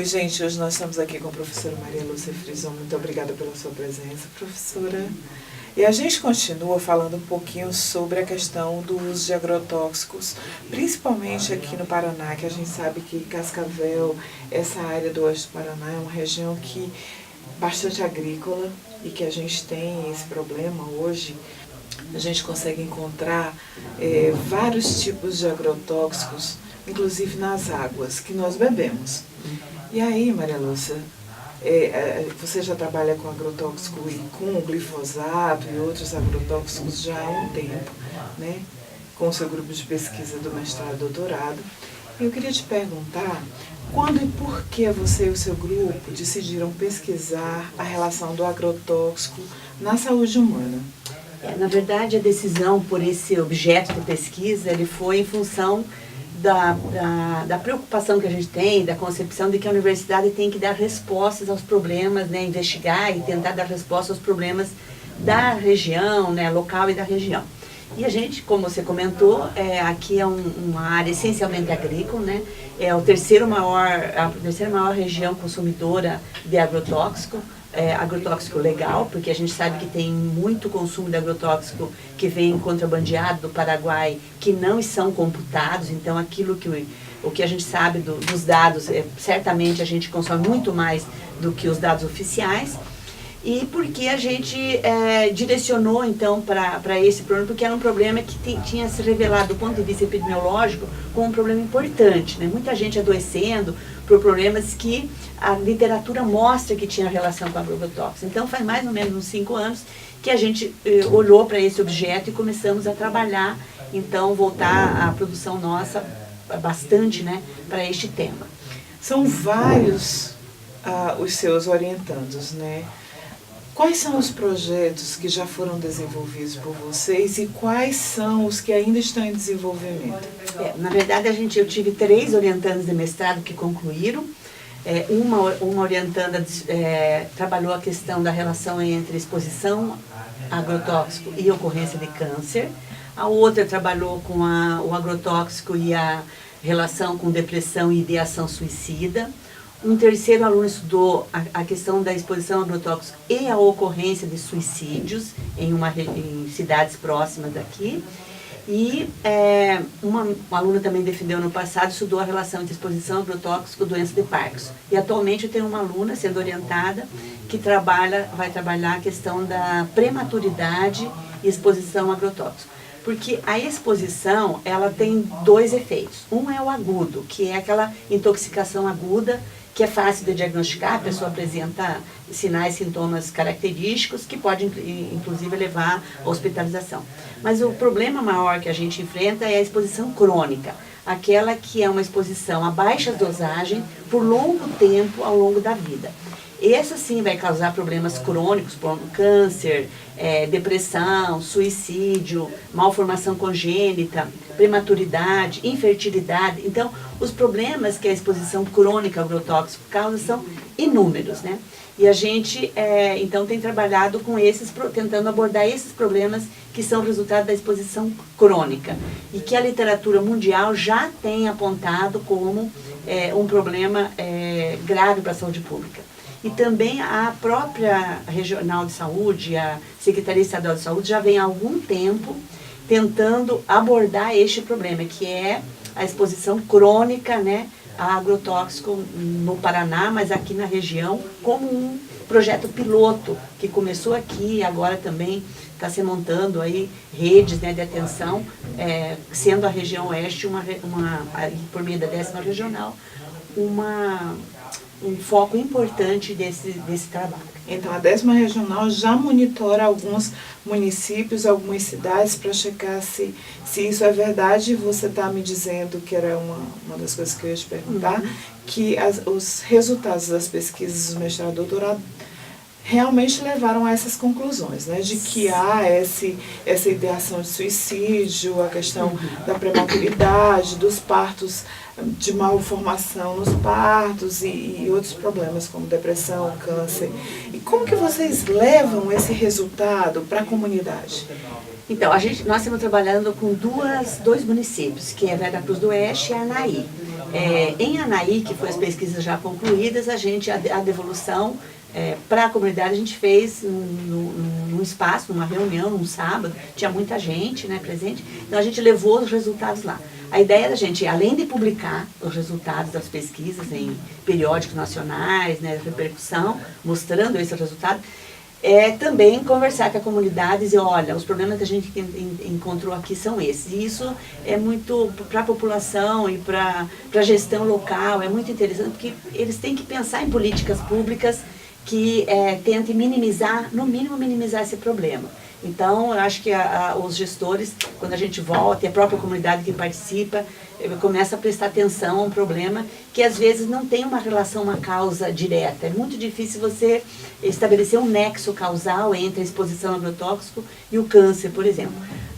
Oi, gente, hoje nós estamos aqui com a professora Maria Lúcia Frison. Muito obrigada pela sua presença, professora. E a gente continua falando um pouquinho sobre a questão do uso de agrotóxicos, principalmente aqui no Paraná, que a gente sabe que Cascavel, essa área do oeste do Paraná, é uma região que bastante agrícola e que a gente tem esse problema hoje. A gente consegue encontrar vários tipos de agrotóxicos, inclusive nas águas que nós bebemos. E aí, Maria Lúcia, você já trabalha com agrotóxico e com o glifosato e outros agrotóxicos já há um tempo, né? Com o seu grupo de pesquisa do mestrado e doutorado. Eu queria te perguntar, quando e por que você e o seu grupo decidiram pesquisar a relação do agrotóxico na saúde humana? Na verdade, a decisão por esse objeto de pesquisa ele foi em função da preocupação que a gente tem, da concepção de que a universidade tem que dar respostas aos problemas, né, investigar e tentar dar respostas aos problemas da região, né, local e da região. E a gente, como você comentou, aqui é uma área essencialmente agrícola, né, é a terceira maior região consumidora de agrotóxico, agrotóxico legal, porque a gente sabe que tem muito consumo de agrotóxico que vem contrabandeado do Paraguai, que não são computados, então o que a gente sabe dos dados, certamente a gente consome muito mais do que os dados oficiais, e porque a gente direcionou então para esse problema, porque era um problema que tinha se revelado do ponto de vista epidemiológico como um problema importante, né? Muita gente adoecendo por problemas que a literatura mostra que tinha relação com a agrotóxico. Então faz mais ou menos uns 5 anos que a gente olhou para esse objeto e começamos a trabalhar, então voltar a produção nossa bastante, né, para este tema. São vários os seus orientandos, né? Quais são os projetos que já foram desenvolvidos por vocês e quais são os que ainda estão em desenvolvimento? Na verdade, eu tive 3 orientandos de mestrado que concluíram. Uma orientanda trabalhou a questão da relação entre exposição a agrotóxico e ocorrência de câncer. A outra trabalhou com o agrotóxico e a relação com depressão e ideação suicida. Um terceiro aluno estudou a questão da exposição a agrotóxico e a ocorrência de suicídios em cidades próximas daqui. E uma aluna também defendeu no passado, estudou a relação entre exposição a agrotóxico e doença de Parkinson. E atualmente eu tenho uma aluna sendo orientada que vai trabalhar a questão da prematuridade e exposição a agrotóxico. Porque a exposição, ela tem 2 efeitos. Um é o agudo, que é aquela intoxicação aguda, que é fácil de diagnosticar, a pessoa apresenta sinais, sintomas característicos que pode, inclusive, levar à hospitalização. Mas o problema maior que a gente enfrenta é a exposição crônica, aquela que é uma exposição a baixas dosagens por longo tempo ao longo da vida. Essa sim vai causar problemas crônicos, como câncer, depressão, suicídio, malformação congênita, prematuridade, infertilidade. Então, os problemas que a exposição crônica ao agrotóxico causa são inúmeros, né? E a gente, então, tem trabalhado com tentando abordar esses problemas que são resultado da exposição crônica e que a literatura mundial já tem apontado como um problema grave para a saúde pública. E também a própria Regional de Saúde, a Secretaria Estadual de Saúde, já vem há algum tempo tentando abordar este problema, que é a exposição crônica, né, a agrotóxico no Paraná, mas aqui na região, como um projeto piloto que começou aqui e agora também está se montando aí redes, né, de atenção, sendo a região oeste, por meio da 10ª regional, um foco importante desse trabalho. Então, a 10ª regional já monitora alguns municípios, algumas cidades, para checar se isso é verdade. Você está me dizendo, que era uma das coisas que eu ia te perguntar, que os resultados das pesquisas do mestrado e doutorado realmente levaram a essas conclusões, né? De que há essa ideação de suicídio, a questão da prematuridade, dos partos, de malformação nos partos e outros problemas como depressão, câncer. E como que vocês levam esse resultado para a comunidade? Então, nós estamos trabalhando com dois municípios, que é Vera Cruz do Oeste e Anaí. Em Anaí, que foram as pesquisas já concluídas, a devolução para a comunidade a gente fez num espaço, numa reunião, num sábado, tinha muita gente, né, presente, então a gente levou os resultados lá. A ideia da gente, além de publicar os resultados das pesquisas em periódicos nacionais, né, repercussão, mostrando esse resultado, também conversar com a comunidade e dizer, olha, os problemas que a gente encontrou aqui são esses. E isso é muito para a população e para a gestão local, é muito interessante, porque eles têm que pensar em políticas públicas que tentem minimizar, no mínimo minimizar esse problema. Então, eu acho que os gestores, quando a gente volta, e a própria comunidade que participa, começa a prestar atenção a um problema que às vezes não tem uma relação, uma causa direta. É muito difícil você estabelecer um nexo causal entre a exposição a agrotóxico e o câncer, por exemplo.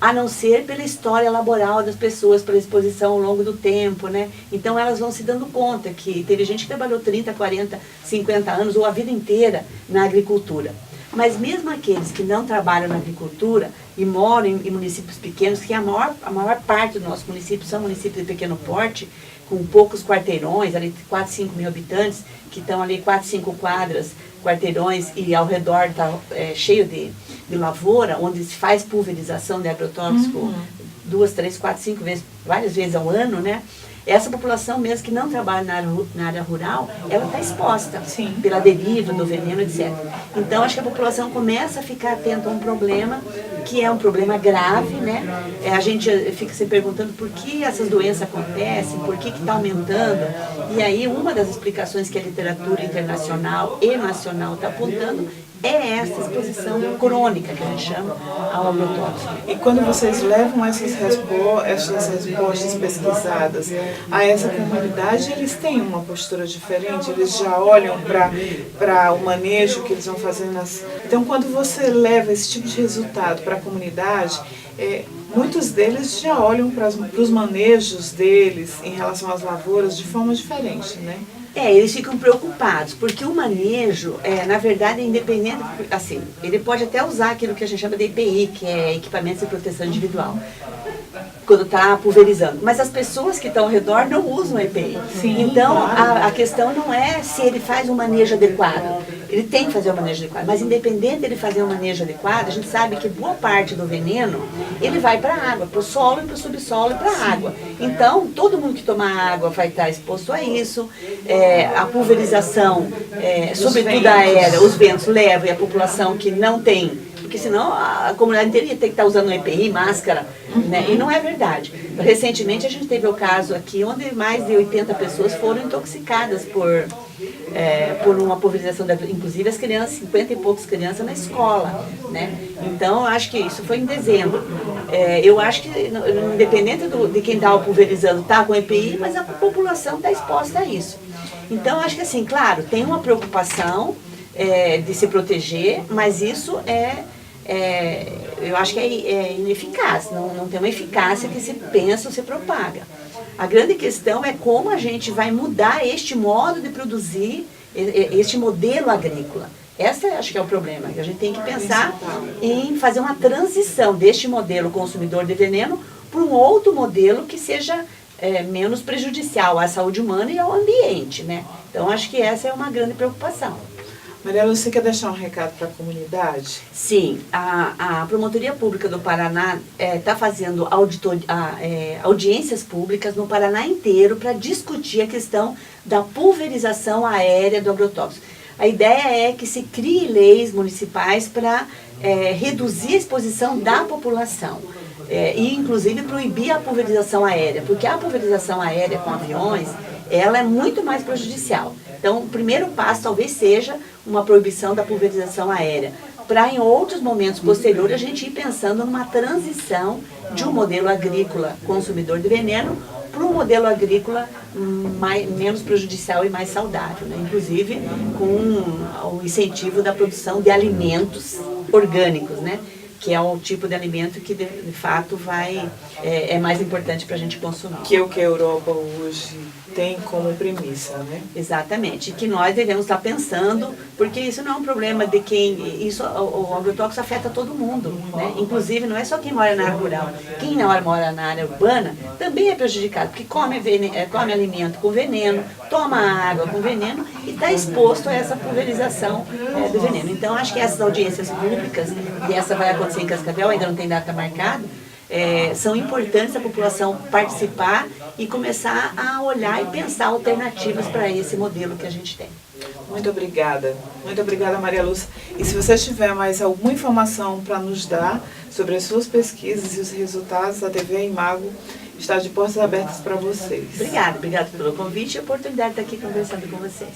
A não ser pela história laboral das pessoas, pela exposição ao longo do tempo, né? Então elas vão se dando conta que teve gente que trabalhou 30, 40, 50 anos ou a vida inteira na agricultura. Mas mesmo aqueles que não trabalham na agricultura e moram em municípios pequenos, que a maior parte dos nossos municípios são municípios de pequeno porte, com poucos quarteirões, ali 4, 5 mil habitantes, que estão ali 4, 5 quadras, quarteirões, e ao redor está cheio de lavoura, onde se faz pulverização de agrotóxico 2, 3, 4, 5 vezes, várias vezes ao ano, né? Essa população mesmo que não trabalha na área rural, ela está exposta pela deriva do veneno, etc. Então, acho que a população começa a ficar atenta a um problema, que é um problema grave, né? A gente fica se perguntando por que essas doenças acontecem, por que está aumentando. E aí, uma das explicações que a literatura internacional e nacional está apontando é essa exposição crônica, que a gente chama, ao agrotóxico. E quando vocês levam essas respostas pesquisadas a essa comunidade, eles têm uma postura diferente? Eles já olham para o manejo que eles vão fazer nas... Então, quando você leva esse tipo de resultado para a comunidade, muitos deles já olham para os manejos deles em relação às lavouras de forma diferente, né? Eles ficam preocupados, porque o manejo, na verdade, é independente, assim, ele pode até usar aquilo que a gente chama de EPI, que é equipamento de proteção individual, quando está pulverizando. Mas as pessoas que estão ao redor não usam EPI. Então, claro. a questão não é se ele faz um manejo adequado. Ele tem que fazer um manejo adequado, mas independente dele fazer um manejo adequado, a gente sabe que boa parte do veneno, ele vai para a água, para o solo, para o subsolo e para a água. Então, todo mundo que tomar água vai estar exposto a isso. A pulverização, sobretudo aérea, os ventos levam, e a população que não tem, porque senão a comunidade inteira ia ter que estar usando EPI, máscara, né? E não é verdade. Recentemente a gente teve o caso aqui onde mais de 80 pessoas foram intoxicadas por uma pulverização, inclusive as crianças, 50 e poucas crianças na escola, né? Então, eu acho que isso foi em dezembro. Eu acho que, independente de quem está pulverizando, está com EPI, mas a população está exposta a isso. Então, acho que assim, claro, tem uma preocupação de se proteger, mas isso eu acho que é ineficaz, não tem uma eficácia que se pensa ou se propaga. A grande questão é como a gente vai mudar este modo de produzir, este modelo agrícola. Esse acho que é o problema, que a gente tem que pensar em fazer uma transição deste modelo consumidor de veneno para um outro modelo que seja menos prejudicial à saúde humana e ao ambiente, né? Então, acho que essa é uma grande preocupação. Mariela, você quer deixar um recado para a comunidade? Sim, a Promotoria Pública do Paraná está fazendo audiências públicas no Paraná inteiro para discutir a questão da pulverização aérea do agrotóxico. A ideia é que se crie leis municipais para reduzir a exposição da população. E inclusive proibir a pulverização aérea, porque a pulverização aérea com aviões, ela é muito mais prejudicial. Então, o primeiro passo talvez seja uma proibição da pulverização aérea, para em outros momentos posteriores a gente ir pensando numa transição de um modelo agrícola consumidor de veneno para um modelo agrícola menos prejudicial e mais saudável, né? Inclusive com o incentivo da produção de alimentos orgânicos, né? que é o tipo de alimento que de fato é mais importante para a gente consumir. Que é o que a Europa hoje tem como premissa, né? Exatamente, e que nós devemos estar pensando, porque isso não é um problema de quem, o agrotóxico afeta todo mundo, né? Inclusive não é só quem mora na área rural, quem mora na área urbana também é prejudicado, porque come alimento com veneno, toma água com veneno e está exposto a essa pulverização do veneno. Então acho que essas audiências públicas, e essa vai acontecer em Cascavel, ainda não tem data marcada, são importantes a população participar e começar a olhar e pensar alternativas para esse modelo que a gente tem. Muito obrigada, Maria Lúcia. E se você tiver mais alguma informação para nos dar sobre as suas pesquisas e os resultados, a TV Imago está de portas abertas para vocês. Obrigada pelo convite e a oportunidade de estar aqui conversando com vocês.